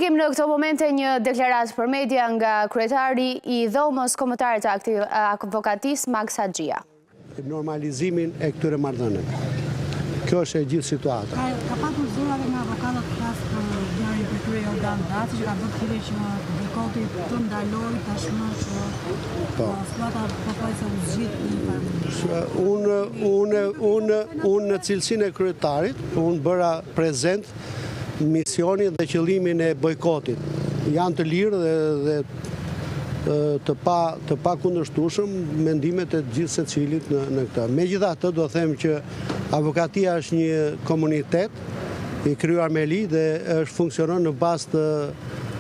Ndjekim në këto momente një deklaratë për media nga kryetari i dhomës kombëtare të avokatisë Max Haxhia. Normalizimin e këtyre marrëdhënieve. Kjo është e gjithë situata. Ka patur zërave nga avokatët flas për djarin e kryetarit Jordan Daci, që ka bërë thirrje që bojkoti të ndaloj tashmë që sklata pothuajse u zgjidh Unë në cilësinë e kryetarit, unë bëra prezent misionin dhe qëllimin e bojkotit. Janë të lirë dhe të pa kundërshtueshëm mendimet e gjithë secilit në këtë. Megjithatë, do them që avokatia është një komunitet i krijuar me ligj dhe është funksionon në bazë të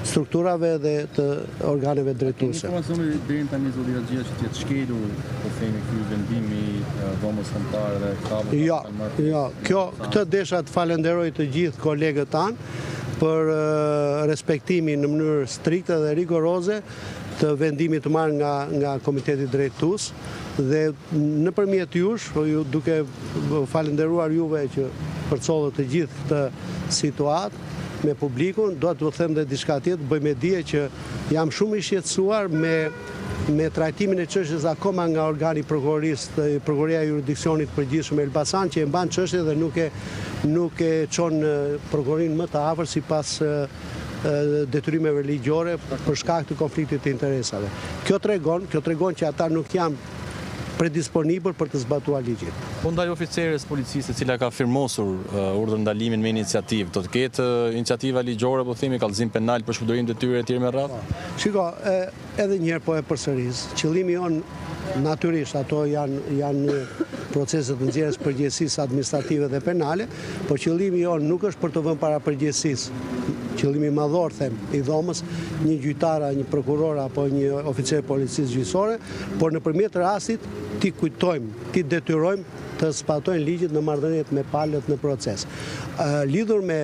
strukturave dhe të organeve drejtuese. Informacioni deri tani zoti Haxhia që të jetë shkelur, po themi ky vendimi dhomës kombëtare dhe kravët. Jo, këtë desha të falenderoj të gjithë kolegët tanë për respektimin në mënyrë strikte dhe rigoroze të vendimit të marrë nga Komiteti Drejtues dhe nëpërmjet jush, duke falenderuar juve që përcollët të gjithë këtë situatë me publikun, do të them dhe diçka tjetër, bëj me dije që jam shumë i shqetësuar me trajtimin e çështjes akoma nga organi prokurorisë, prokuroria e jurisdiksionit përgjithshëm Elbasan, që e mban çështjen dhe nuk e çon prokurorin më të afër sipas detyrimeve ligjore për shkak të konfliktit të interesave. Kjo tregon që ata nuk janë predisponibël për të zbatuar ligjin. Po ndaj oficerës policisë e cila ka firmosur urdhër ndalimin me iniciativë, do të ketë iniciativa ligjore, po themi kallëzim penal për shpërdorim detyre etj me radhë? Shiko, edhe një herë po e përsëris. Qëllimi jon natyrisht ato janë procese të nxjerrjes përgjegjësisë administrative dhe penale, por qëllimi jon nuk është për të vënë para përgjegjësisë. Qëllimi madhor, them, i dhomës, një gjyqtar, një prokuror apo një oficer policisë gjyqësore, por nëpërmjet rastit ti kujtojmë, ti detyrojmë të zbatojnë ligjit në marrëdhëniet me palët në proces. Lidhur me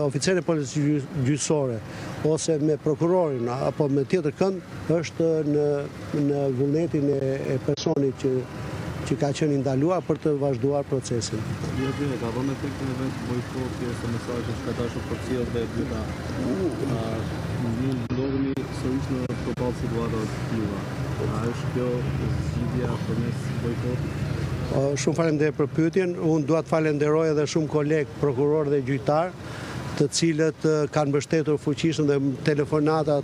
oficerën e policisë gjyqësore ose me prokurorin apo me tjetër kënd, është në vullnetin e personit që ka qenë ndaluar për të vazhduar procesin. Ka dhënë efektin e vetë bojkoti ose mesazhet që ka dashur përcjell dhe dyta. Ndodhemi sërish në përballë situata të tilla. A është kjo zgjidhja përmes bojkotit? Shumë faleminderit për pyetjen. Unë dua të falenderoj edhe shumë kolegë prokuror dhe gjyqtar, të cilët kanë mbështetur fuqishëm dhe telefonata